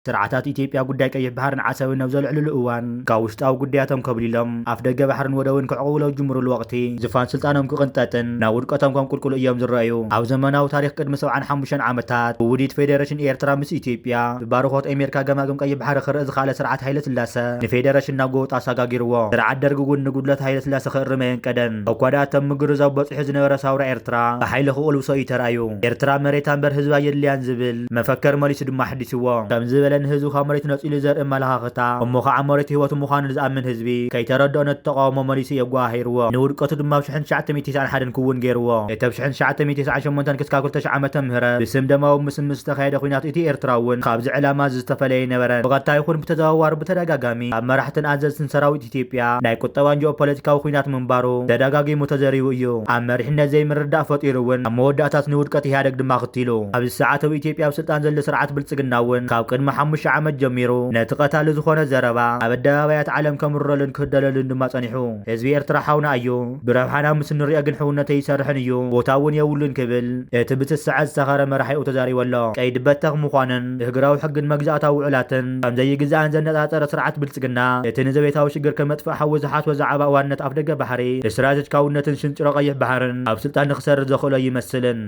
ስርዓታት ኢትዮጵያ ጉዳይ ቀይሕ ባህርን ዓሰብን ናብ ዘልዕልሉ እዋን ካብ ውሽጣዊ ጉዳያቶም ከብሊሎም ኣፍ ደገ ባሕርን ወደውን ክዕቅብሎ ጅምሩሉ ወቅቲ ዝፋን ስልጣኖም ክቅንጠጥን ናብ ውድቀቶም ከም ቁልቁል እዮም ዝረኣዩ ኣብ ዘመናዊ ታሪክ ቅድሚ 75 ዓመታት ውዲት ፌደሬሽን ኤርትራ ምስ ኢትዮጵያ ብባርኮት ኣሜሪካ ገማግም ቀይሕ ባህሪ ክርኢ ዝኻለ ስርዓት ሃይለ ስላሴ ንፌደሬሽን ናብ ጎወጥ ኣሰጋጊርዎ ስርዓት ደርጊ እውን ንጉድለት ሃይለ ስላሴ ክእርመየን ቀደም እኳዳቶም ምግርዛው በፂሑ ዝነበረ ሳውራ ኤርትራ ብሓይሊ ክቁልብሶ እዩ ተራእዩ ኤርትራ መሬታ እምበር ህዝባ የድልያን ዝብል መፈከር መሊሱ ድማ ሓዲስዎ ከም ዝበለን ህዝቡ ካብ መሬት ነፂሉ ዘርኢ መላኻኽታ እሞ ከዓ መሬት ህይወቱ ምዃኑ ዝኣምን ህዝቢ ከይተረድኦ ነቲ ተቃውሞ መሊሱ የጓሂርዎ ንውድቀቱ ድማ ኣብ 1991 ክውን ገይርዎ እቲ ኣብ 1998 ክሳብ 2000 ዓመተ ምህረት ብስም ደማዊ ምስ ዝተኻየደ ኩናት እቲ ኤርትራ እውን ካብዚ ዕላማ ዝተፈለየ ነበረ ብቐጥታ ይኹን ብተዘዋዋሪ ብተደጋጋሚ ኣብ መራሕትን ኣዘዝትን ሰራዊት ኢትዮጵያ ናይ ቁጠባን ጂኦፖለቲካዊ ኩናት ምንባሩ ተደጋጊሙ ተዘሪቡ እዩ ኣብ መሪሕነት ዘይምርዳእ ፈጢሩ እውን ኣብ መወዳእታት ንውድቀት ኢህአደግ ድማ ክትኢሉ ኣብዚ ሰዓት ኣብ ኢትዮጵያ ኣብ ስልጣን ዘሎ ስርዓት ብልጽግና እውን ካብ ቅድሚ 5 ዓመት ጀሚሩ ነቲ ቀታሊ ዝኾነ ዘረባ ኣብ ኣደባባያት ዓለም ከምረልን ክህደለልን ድማ ጸኒሑ ህዝቢ ኤርትራ ሓውና እዩ ብረብሓና ምስ ንሪኦ ግን ሕውነተይ ይሰርሕን እዩ ቦታ እውን የብሉን ክብል እቲ ብትስዓት ዝተኸረ መራሒኡ ተዛሪበሎ ቀይዲ በተኽ ምዃንን ህግራዊ ሕግን መግዛእታዊ ውዕላትን ከም ዘይግዛእን ዘነጻጸረ ስርዓት ብልጽግና እቲ ንዘቤታዊ ሽግር ከመጥፍእ ሓዊ ዝሓትወ ዛዕባ እዋንነት ኣፍ ደገ ባሕሪ ስትራቴጂካውነትን ሽንጭሮ ቀይሕ ባሕርን ኣብ ስልጣን ንክሰርድ ዘኽእሎ ይመስልን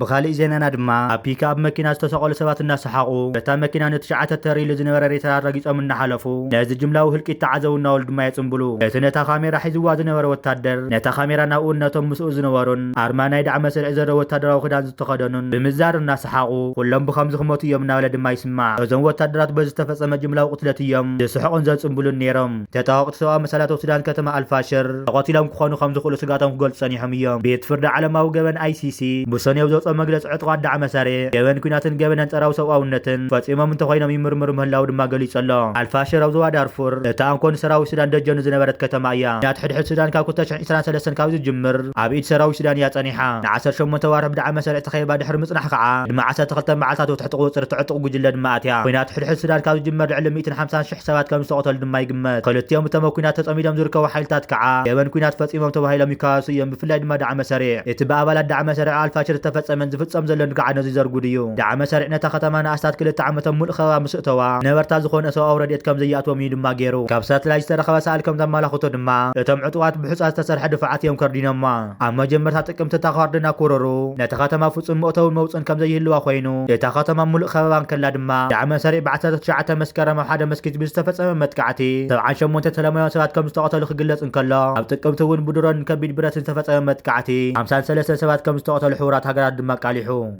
بخالي زيننا دما أبيكا بمكينة تساقل سبات الناس حقو بتا مكينة نتشعات التريل زنور ريتار رقيت من نحلفو ناز الجملة وهلكي تعزو النول دما يتنبلو نتا خاميرا حيزوا زنور وتادر نتا خاميرا ناقول نتم مسؤول زنورون أرمانا يدعم مسل عزر وتادر وخدان زتقدنون بمزار الناس حقو كلهم بخمس خموتي يوم ناولا دما يسمع وزن وتادرات بزتفصم الجملة وقتلتي يوم يسحقون زل تنبلو النيرم تتاوقت سوا مسالات وسودان كتما الفاشر قاتلهم كخانو خمس خلو سقاتهم قلت سانيهم يوم بيتفرد على ما وقبن ICC بساني وزوت مجلس عطقات دعم مساري يوان كناتن جبنان تراو سواونتن فاطمه من تخينا يمرمر مهلاو دما غليص الله الفاشر او زوا دارفور تاانكون سراو سودان دجن زنبرت كتمايا نات حد سودان كاكو تشع 23 كاو جمر ابيد سراو سودان يا صنيحه 18 توارب دعم مساري تخيبا دحر مصنح كعا دما 12 معلتات وتحت قوصر تعطق جلد ماتيا كنات حد سودان كاو جمر علم 150 شح سبات كم سقطل دما يقمت كلتيوم تمكنات تصميدم زركو حيلتات كعا يوان كنات فاطمه توهيلا ميكاسو يم بفلاي دما دعم مساري يتبع بالات دعم مساري الفاشر تفصمن زفصم زلن قعنا زي زرغوديو دعم مسارعنا ختمانا استاد كلت عامه ملخوا مسطوا نبرتا زخون اسو اوريت كم زياتهم يدما غيرو كابسات لاي استرخوا سال كم تمالخوتو دما اتم عطوات بحصات تسرح دفعات يوم كردينما اما جمرتا تقمت تخاردنا كورورو نتختما فصم موتو موصن كم زي يلوا خوينو يتختما ملخوا كلا دما دعم مسارع بعثت شعته مسكرم حدا مسكيت بزتفصم متقعتي 78 تلميو سبات كم استقتل خجلص انكلا اب تقمتون بدرن كبيد برات تفصم متقعتي 53 سبات كم استقتل حورات هاغرات دما قاليحو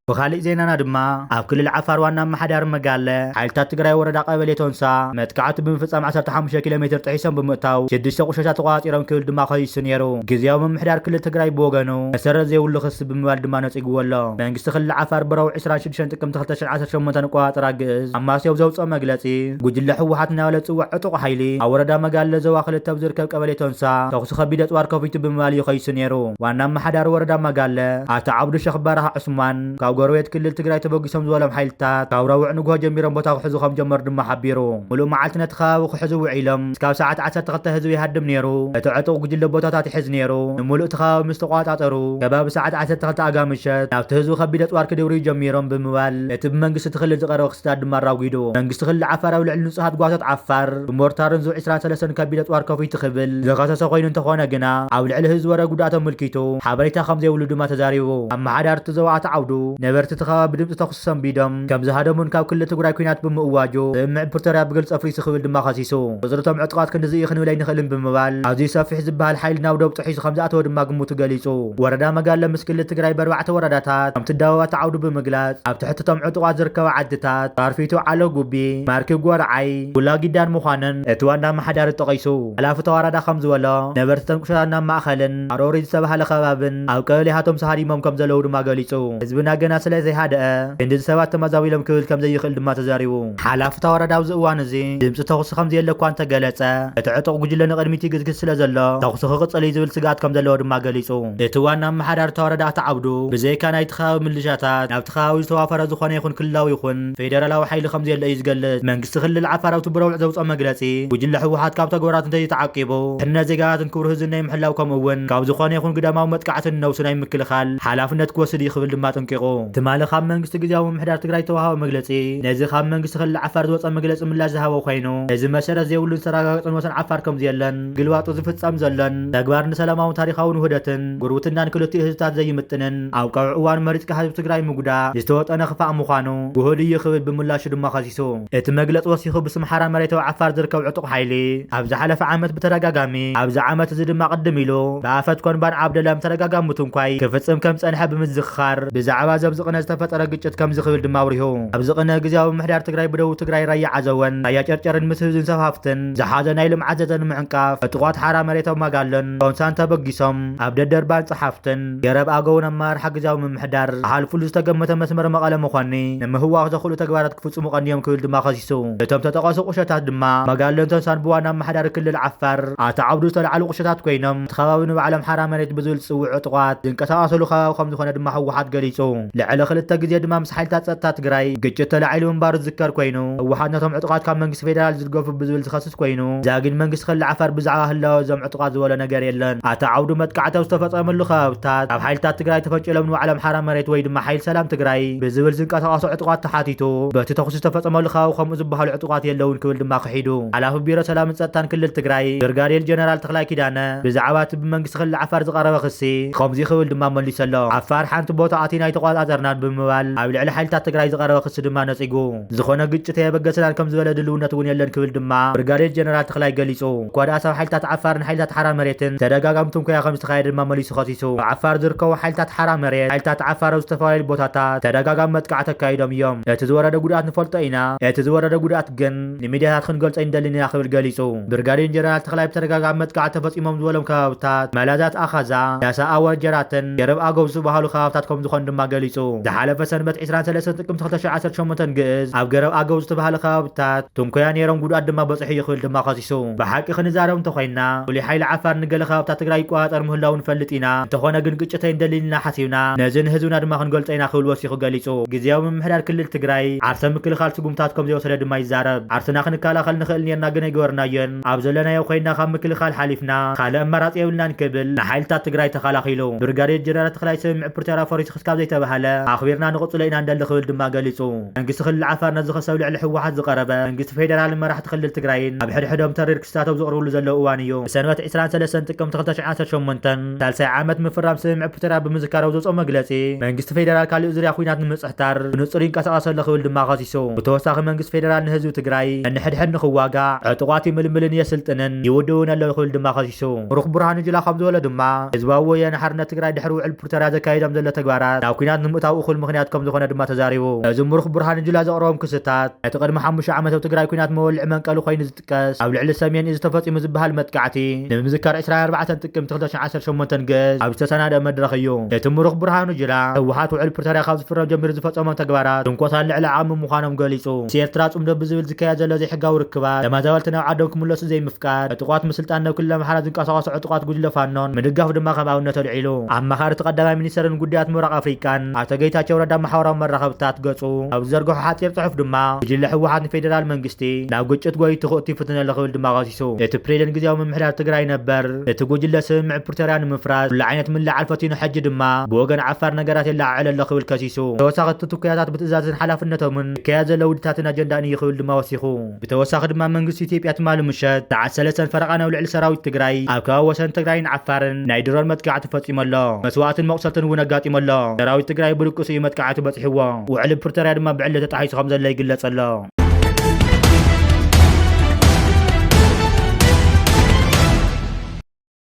بخالي زيننا دما ኣብ ክልል ዓፋር ዋና ማሕዳር መጋለ ሓይልታት ትግራይ ወረዳ ቀበሌ ቶንሳ መጥቃዕቲ ብምፍጻም 15 ኪሎ ሜትር ጥሒሶም ብምእታው 6 ቆሻሻት ተቋፂሮም ክብል ድማ ኸይሱ ነይሩ ግዝያዊ ምምሕዳር ክልል ትግራይ ብወገኑ መሰረት ዘይብሉ ክስ ብምባል ድማ ነፂግወሎ መንግስቲ ክልል ዓፋር ብረው 26 ጥቅምቲ 2018 ቆፃፅራ ግእዝ ኣማስያው ዘውፅኦ መግለጺ ጉጅለ ሕወሓት ናበለ ጽዋዕ ዕጡቕ ሓይሊ ኣብ ወረዳ መጋለ ዞባ ክልተ ኣብ ዝርከብ ቀበሌ ቶንሳ ተኹሲ ከቢድ ኣፅዋር ከፊቱ ብምባል እዩ ኸይሱ ነይሩ ዋና ማሕዳር ወረዳ መጋለ ኣቶ ዓብዱ ሸኽ በረኻ ዑስማን ጎረቤት ክልል ትግራይ ተበጊሶም ዝበሎም ሓይልታት ካብ ረውዕ ንግሆ ጀሚሮም ቦታ ክሕዙ ከም ጀመር ድማ ሓቢሩ ሙሉእ መዓልቲ ነቲ ከባቢ ክሕዙ ውዒሎም እስካብ ሰዓት 12 ህዝቢ ይሃድም ነይሩ እቲ ዕጡቕ ጉጅለ ቦታታት ይሕዝ ነይሩ ንሙሉእ እቲ ከባቢ ምስ ተቋፃፀሩ ከባቢ ሰዓት 12 ኣጋምሸት ናብቲ ህዝቢ ከቢድ ኣፅዋር ክድብሩ ጀሚሮም ብምባል እቲ ብመንግስቲ ትኽልል ዝቐረበ ክስታት ድማ ራጉዱ መንግስቲ ክልል ዓፋር ኣብ ልዕሊ ንጹሃት ጓሶት ዓፋር ብሞርታርን ዙ 23 ከቢድ ኣፅዋር ከፊቱ ክብል ዝኸሰሰ ኮይኑ እንተኾነ ግና ኣብ ልዕሊ ህዝቢ ወረ ጉዳቶም ምልኪቱ ሓበሬታ ከም ዘይብሉ ድማ ተዛሪቡ ኣብ ማሕዳር እቲ ዘዋዓተ ዓውዱ ነበርቲ تخاب بدم تخصصم بيدم كم زهادمون كاب كل تقرأ كينات بمواجو مع برتريا بقلص أفريس خبل دم خاسيسو وزرتهم عتقات كن زي خنو لين خلين بمبال عزيز صافي حزب بهالحيل ناودو بتحيز خمسات ودم ماقمو تقاليسو وردا مقال لمس كل تقرأ بروعة ورداتات عم تداوات تعودوا بمقلات أبتحتتهم عتقات زركا وعدتات تعرفيتو على قبي ماركب ورعي ولا جدار مخانن اتوانا محدار التقيسو علافة وردا خمس ولا نبرتهم كشانا ماخلن عروري سبها لخبابن أو كالي هاتم سهاري ممكم زلو دم قاليسو حزبنا جنا ስለ ዘይሃደአ እንዲ ሰባት ተመዛዊሎም ክብል ከም ዘይኽእል ድማ ተዛሪቡ ሓላፍታ ወረዳው ዝእዋን እዚ ድምፂ ተኹሲ ከም ዘየለኳ ተገለጸ እቲ ዕጡቕ ጉጅለ ንቕድሚት ይግዝግዝ ስለ ዘሎ ተኹሲ ክቕፅል ዝብል ስጋት ከም ዘለዎ ድማ ገሊጹ እቲ ዋና ኣመሓዳሪ ወረዳ ተዓብዱ ብዘይካ ናይቲ ከባቢ ምልሻታት ናብቲ ከባቢ ዝተዋፈረ ዝኾነ ይኹን ክልላዊ ይኹን ፌደራላዊ ሓይሊ ከም ዘየለ እዩ ዝገልጽ መንግስቲ ክልል ዓፋር ኣብቲ ብረውዕ ዘውፅኦ መግለጺ ጉጅለ ሕወሓት ካብ ተግባራት እንተይተዓቂቡ ሕንነት ዜጋትን ክብሪ ህዝቢ ናይ ምሕላው ከምኡውን ካብ ዝኾነ ይኹን ግዳማዊ መጥቃዕትን ነብሱ ናይ ምክልኻል ሓላፍነት ክወስድ ይኽብል ድማ ጠንቂቑ ትማሊ ካብ መንግስቲ ግዜያዊ ምምሕዳር ትግራይ ተዋሃበ መግለጺ ነዚ ካብ መንግስቲ ክልል ዓፋር ዝወፀ መግለጺ ምላሽ ዝሃበ ኮይኑ እዚ መሰረት ዘይብሉን ዝተረጋገፀን ወሰን ዓፋር ከም ዘየለን ግልባጡ ዝፍጸም ዘሎን ተግባር ንሰላማዊ ታሪኻውን ውህደትን ጉርብትናን ክልቲኡ ህዝብታት ዘይምጥንን ኣብ ቀውዕ እዋን መሪፅካ ህዝቢ ትግራይ ምጉዳእ ዝተወጠነ ክፋእ ምዃኑ ጉህድ እዩ ክብል ብምላሹ ድማ ከሲሱ እቲ መግለፂ ወሲኹ ብስም ሓራ መሬታዊ ዓፋር ዝርከብ ዕጡቕ ሓይሊ ኣብ ዝሓለፈ ዓመት ብተደጋጋሚ ኣብዚ ዓመት እዚ ድማ ቅድም ኢሉ ብኣፈት ኮንባን ዓብደለም ተደጋጋሚ ትንኳይ ክፍፅም ከም ፀንሐ ብምዝኽኻር ብዛዕባ ዘብዝቕነ ዝተፈጠረ ግጭት ከም ዝኽብል ድማ ኣውሪሁ ኣብ ዝቕነ ግዜያዊ ምምሕዳር ትግራይ ብደቡብ ትግራይ ራያ ዓዘወን ራያ ጨርጨርን ምስ ህዝብን ሰፋፍትን ዝሓዘ ናይ ልምዓት ዘተ ንምዕንቃፍ ዕጡቓት ሓራ መሬታዊ ማጋለን ኮንሳን ተበጊሶም ኣብ ደደርባን ጸሓፍትን ገረብ ኣገውን ኣመራርሓ ግዜያዊ ምምሕዳር ሓልፉሉ ዝተገመተ መስመር መቐለ ምዃኒ ንምህዋኽ ዘኽእሉ ተግባራት ክፍጽሙ ቀንዲዮም ክብል ድማ ከሲሱ እቶም ተጠቐሱ ቁሸታት ድማ መጋለን ተንሳን ብዋና ኣመሓዳሪ ክልል ዓፋር ኣቶ ዓብዱ ዝተለዓሉ ቁሸታት ኮይኖም እቲ ከባቢ ንባዕሎም ሓራ መሬት ብዝብል ዝፅውዕ ዕጡቓት ዝንቀሳቐሰሉ ከባቢ ከም ዝኾነ ድማ ህወሓት ገሊጹ ልዕሊ ክልተ ግዜ ድማ ምስ ሓይልታት ጸጥታ ትግራይ ግጭት ተላዒሉ ምንባሩ ዝዝከር ኮይኑ ህወሓት ነቶም ዕጡቓት ካብ መንግስቲ ፌደራል ዝድገፉ ብዝብል ዝኸስስ ኮይኑ ዛግን መንግስቲ ክልል ዓፋር ብዛዕባ ህላወ እዞም ዕጡቓት ዝበሎ ነገር የለን ኣቶ ዓብዱ መጥቃዕተው ዝተፈጸመሉ ከባብታት ኣብ ሓይልታት ትግራይ ተፈንጭሎም ንባዕሎም ሓራ መሬት ወይ ድማ ሓይል ሰላም ትግራይ ብዝብል ዝንቀሳቐሱ ዕጡቓት ተሓቲቱ በቲ ተኹሲ ዝተፈጸመሉ ከባቢ ከምኡ ዝበሃሉ ዕጡቓት የለውን ክብል ድማ ክሒዱ ሓላፊ ቢሮ ሰላምን ጸጥታን ክልል ትግራይ ብርጋዴር ጀነራል ተኽላይ ኪዳነ ብዛዕባ እቲ ብመንግስቲ ክልል ዓፋር ዝቐረበ ክሲ ከምዚ ክብል ድማ መሊሱ ኣሎ ዓፋር ሓንቲ ቦታ ኣቲና ይተቆጻጸርናን ብምባል ኣብ ልዕሊ ሓይልታት ትግራይ ዝቐረበ ክሲ ድማ ነጺጉ ዝኾነ ግጭት የበገሰናን ከም ዝበለ ድልውነት እውን የለን ክብል ድማ ብርጋዴር ጀነራል ተኽላይ ገሊጹ ኳዳ ሰብ ሓይልታት ዓፋርን ሓይልታት ሓራ መሬትን ተደጋጋሚ ትንኮያ ከም ዝተኻየደ ድማ መሊሱ ከሲሱ ዓፋር ዝርከቡ ሓይልታት ሓራ መሬት ሓይልታት ዓፋር ኣብ ዝተፈላለዩ ቦታታት ተደጋጋሚ መጥቃዕቲ ኣካይዶም እዮም እቲ ዝወረደ ጉድኣት ንፈልጦ ኢና እቲ ዝወረደ ጉድኣት ግን ንሚድያታት ክንገልጾ ይንደልን ኢና ክብል ገሊጹ ብርጋዴር ጀነራል ተኽላይ ብተደጋጋሚ መጥቃዕቲ ተፈጺሞም ዝበሎም ከባብታት መላዛት ኣኻዛ ያሳ ኣወጀራትን ገረብ ኣገው ዝበሃሉ ከባብታት ከም ዝኾኑ ድማ ገሊጹ ዝሓለፈ ሰንበት 23 ጥቅምቲ 2018 ግእዝ ኣብ ገረብ ኣገው ዝተባሃለ ከባብታት ትንኮያ ነይሮም ጉድኣት ድማ በፅሑ ይኽእል ድማ ከሲሱ ብሓቂ ክንዛረብ እንተኮይንና ፍሉይ ሓይሊ ዓፋር ንገለ ከባብታት ትግራይ ይቆፃፀር ምህላው ንፈልጥ ኢና እንተኾነ ግን ግጭት ኣይንደሊልና ሓሲብና ነዚ ንህዝብና ድማ ክንገልጾ ኢና ክብል ወሲኹ ገሊጹ ግዜያዊ ምምሕዳር ክልል ትግራይ ዓርሰ ምክልኻል ስጉምታት ከም ዘይወሰደ ድማ ይዛረብ ዓርስና ክንከላኸል ንኽእል ነርና ግን ኣይገበርናዮን ኣብ ዘለናዮ ኮይንና ካብ ምክልኻል ሓሊፍና ካልእ ኣማራፂ የብልናን ክብል ንሓይልታት ትግራይ ተኸላኺሉ ብርጋዴር ጀነራል ተኽላይ ስምምዕ ፕሪቶርያ ፈሪሱ ክስካብ ዘይተባሃለ ኣኽቢርና ንቕፅሎ ኢና እንደሊ ክብል ድማ ገሊጹ መንግስቲ ክልል ዓፋር ነዚ ክሰብ ልዕሊ ሕወሓት ዝቐረበ መንግስቲ ፌደራል መራሕቲ ክልል ትግራይን ኣብ ሕድሕዶም ተሪር ክስታቶም ዘቕርብሉ ዘለው እዋን እዩ ብሰንበት 23 ጥቅምቲ 2018 ሳልሳይ ዓመት ምፍራም ስምምዕ ፕሪቶርያ ብምዝካረው ዘውፅኦ መግለጺ መንግስቲ ፌደራል ካልእ ዙርያ ኩናት ንምፅሕታር ብንጹር ይንቀሳቐስ ኣሎ ክብል ድማ ከሲሱ ብተወሳኺ መንግስቲ ፌደራል ንህዝቢ ትግራይ ንሕድሕድ ንኽዋጋዕ ዕጡቓት ይምልምልን የስልጥንን ይውድውን ኣሎ ክብል ድማ ከሲሱ ብሩኽ ብርሃኑ ጁላ ከም ዝበሎ ድማ ህዝባዊ ወያነ ሓርነት ትግራይ ድሕሪ ውዕል ፕሪቶርያ ዘካይዶም ዘሎ ተግባራት ናብ ኩናት ንምእታው እኹል ምክንያት ከም ዝኾነ ድማ ተዛሪቡ እዚ ምሩኽ ብርሃኑ ጁላ ዘቕረቦም ክስታት እቲ ቅድሚ 5 ዓመት ኣብ ትግራይ ኩናት መወልዒ መንቀሉ ኮይኑ ዝጥቀስ ኣብ ልዕሊ ሰሜን እዚ ተፈጺሙ ዝበሃል መጥቃዕቲ ንምዝካር 24 ጥቅምቲ 2018 ግእዝ ኣብ ዝተሰናደአ መድረኽ እዩ እቲ ምሩኽ ብርሃኑ ጁላ ህወሓት ውዕል ፕሪቶርያ ካብ ዝፍረም ጀሚሩ ዝፈጸሞም ተግባራት ትንኮሳን ልዕሊ ዓቕሚ ምዃኖም ገሊጹ ኤርትራ ጽምዶ ብዝብል ዝካየድ ዘሎ ዘይሕጋዊ ርክባት ተመዛበልቲ ናብ ዓዶም ክምለሱ ዘይምፍቃድ ዕጡቓት ምስልጣን ናብ ክልል ኣምሓራ ዝንቀሳቐሱ ዕጡቓት ጉጅለ ፋኖን ምድጋፍ ድማ ከም ኣብነት ኣልዒሉ ኣማኻሪ ተቐዳማይ ሚኒስተርን ጉዳያት ምብራቕ ኣፍሪካን ኣቶ ጌታቸው ረዳ ማሕበራዊ መራኸብታት ገጹ ኣብ ዝዘርግሖ ሓፂር ጽሑፍ ድማ ጉጅለ ሕወሓት ንፌደራል መንግስቲ ናብ ግጭት ጎይቱ ክእቱ ይፍትን ኣሎ ክብል ድማ ከሲሱ እቲ ፕሬዝደንት ግዜያዊ ምምሕዳር ትግራይ ነበር እቲ ጉጅለ ስምምዕ ፕሪቶርያ ንምፍራስ ኩሉ ዓይነት ምላዓል ፈቲኑ ሕጂ ድማ ብወገን ዓፋር ነገራት የለዓዕል ኣሎ ክብል ከሲሱ ተወሳኺ እቲ ትኩያታት ብትእዛዝን ሓላፍነቶምን ዝካየድ ዘሎ ውድታትን ኣጀንዳን እዩ ክብል ድማ ወሲኹ ብተወሳኺ ድማ መንግስቲ ኢትዮጵያ ትማሊ ምሸት ሰዓት 3 ፈረቓ ናብ ልዕሊ ሰራዊት ትግራይ ኣብ ከባቢ ወሰን ትግራይን ዓፋርን ናይ ድሮን መጥቃዕቲ ፈጺሙ ኣሎ መስዋዕትን መቁሰልትን እውን ኣጋጢሙ ኣሎ ሰራዊት ትግራይ ብልቁስ እዩ መጥቃዕቲ በፂሕዎ ውዕል ፕሪቶርያ ድማ ብዕለ ተጣሒሱ ከም ዘሎ ይግለጽ ኣሎ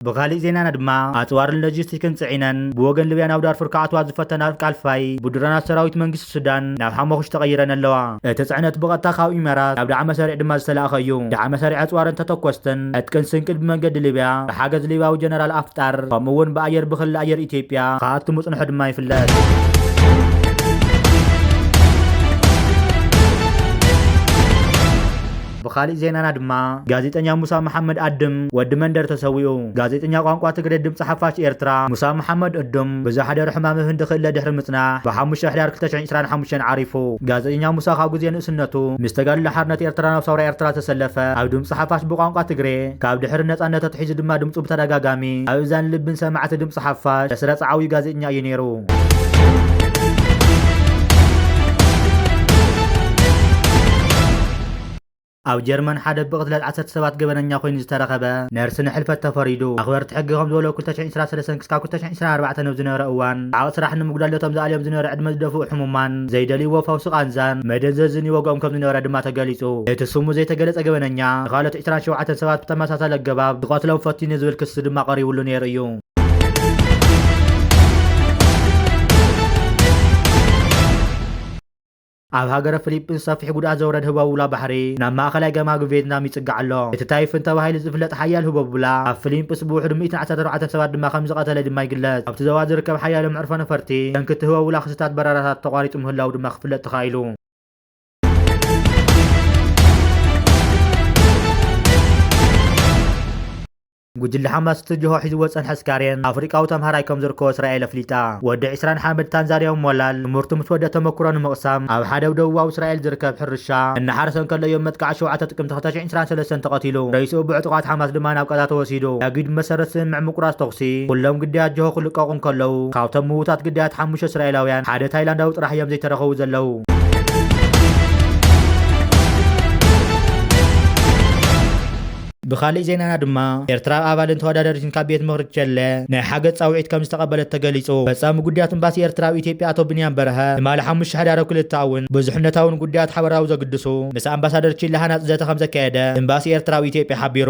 بغالي زينان دما أطوار اللوجستيكن صعينن بوغن لبيان أو دارفور كعطوات زفتنا كالفاي بدرانا سراويت منجس السودان ناو حموخش تغيرن اللوا تسعنت بغتا خاو إمارات أو دعم مسارع دما السلاخيو دعم مسارع أطوار تتوكوستن أتكن سنكد بمنجد ليبيا بحاجز ليبيا وجنرال أفتار فمون بأير بخل أير إثيوبيا خاطموس نحد ما يفلات ብኻሊእ ዜናና ድማ ጋዜጠኛ ሙሳ መሐመድ አድም ወዲ መንደር ተሰዊኡ ጋዜጠኛ ቋንቋ ትግረ ድምፂ ሓፋሽ ኤርትራ ሙሳ መሐመድ አድም ብዛሓደረ ሕማም ህንዲ ክእለ ድሕሪ ምጽናሕ ብ5 ሕዳር 2025 ዓሪፉ ጋዜጠኛ ሙሳ ካብ ግዜ ንእስነቱ ምስ ተጋድሎ ሓርነት ኤርትራ ናብ ሳውራ ኤርትራ ተሰለፈ ኣብ ድምፂ ሓፋሽ ብቋንቋ ትግሬ ካብ ድሕሪ ነፃነት ተትሒዙ ድማ ድምፁ ብተደጋጋሚ ኣብ እዛን ልብን ሰማዕቲ ድምፂ ሓፋሽ ተስረፃ ዓብዪ ጋዜጠኛ እዩ ነይሩ ኣብ ጀርመን ሓደ ብቕትለት 10 ሰባት ገበነኛ ኮይኑ ዝተረኸበ ነርሲ ንሕልፈት ተፈሪዱ ኣኽበርቲ ሕጊ ከም ዝበሎ 2023 ክሳብ 2024 ኣብ ዝነበረ እዋን ዓቕቲ ስራሕ ንምጉዳለቶም ዝኣልዮም ዝነበረ ዕድመ ዝደፍኡ ሕሙማን ዘይደልይዎ ፈውሲ ቃንዛን መደንዘዝን ይወግኦም ከም ዝነበረ ድማ ተገሊጹ እቲ ስሙ ዘይተገለጸ ገበነኛ ንኻልኦት 27 ሰባት ብተመሳሳሊ ኣገባብ ዝቐትሎም ፈቲኑ ዝብል ክስ ድማ ቀሪቡሉ ነይሩ እዩ ኣብ ሃገረ ፊሊጲንስ ሰፊሕ ጉድኣት ዘውረድ ህበቡላ ባሕሪ ናብ ማእኸላይ ገማግብ ቪየትናም ይጽጋዕ ኣሎ እቲ ታይፍን ተባሂሉ ዝፍለጥ ሓያል ህበቡላ ኣብ ፊሊጲንስ ብውሕዱ 114 ሰባት ድማ ከም ዝቐተለ ድማ ይግለጽ ኣብቲ ዞባ ዝርከብ ሓያል ምዕርፎ ነፈርቲ ደንክቲ ህበቡላ ክስታት በረራታት ተቋሪጡ ምህላው ድማ ክፍለጥ ተኻኢሉ ጉጅለ ሓማስ ትጅሆ ሒዝዎ ፀንሐ ስካርየን ኣፍሪቃዊ ተምሃራይ ከም ዝርከቦ እስራኤል ኣፍሊጣ ወዲ 20 ሓመድ ታንዛንያዊ ሞላል ትምህርቱ ምስ ወደ ተመክሮ ንምቕሳም ኣብ ሓደ ደቡባዊ እስራኤል ዝርከብ ሕርሻ እናሓረሰን ከሎ እዮም መጥቃዕ 7 ጥቅምቲ 2023 ተቐቲሉ ረይሱ ብዕጡቃት ሓማስ ድማ ናብ ቀጣ ተወሲዱ ኣጊድ መሰረት ስምምዕ ምቁራጽ ተኽሲ ኩሎም ግዳያት ጅሆ ክልቀቁን ከለዉ ካብቶም ምዉታት ግዳያት 5 እስራኤላውያን ሓደ ታይላንዳዊ ጥራሕ እዮም ዘይተረኸቡ ዘለዉ ብኻሊእ ዜናና ድማ ኤርትራ ኣባልን ተወዳዳሪትን ካብ ቤት ምኽሪ ቸለ ናይ ሓገዝ ጻውዒት ከም ዝተቐበለት ተገሊጹ ፈጻሚ ጉዳያት ኤምባሲ ኤርትራ ኣብ ኢትዮጵያ ኣቶ ብንያም በረሀ ንማሊ 5 ሕዳር 2 እውን ብዙሕነታውን ጉዳያት ሓበራዊ ዘግድሱ ምስ ኣምባሳደር ቺላ ሃናፅ ዘተ ከም ዘካየደ ኤምባሲ ኤርትራ ኣብ ኢትዮጵያ ሓቢሩ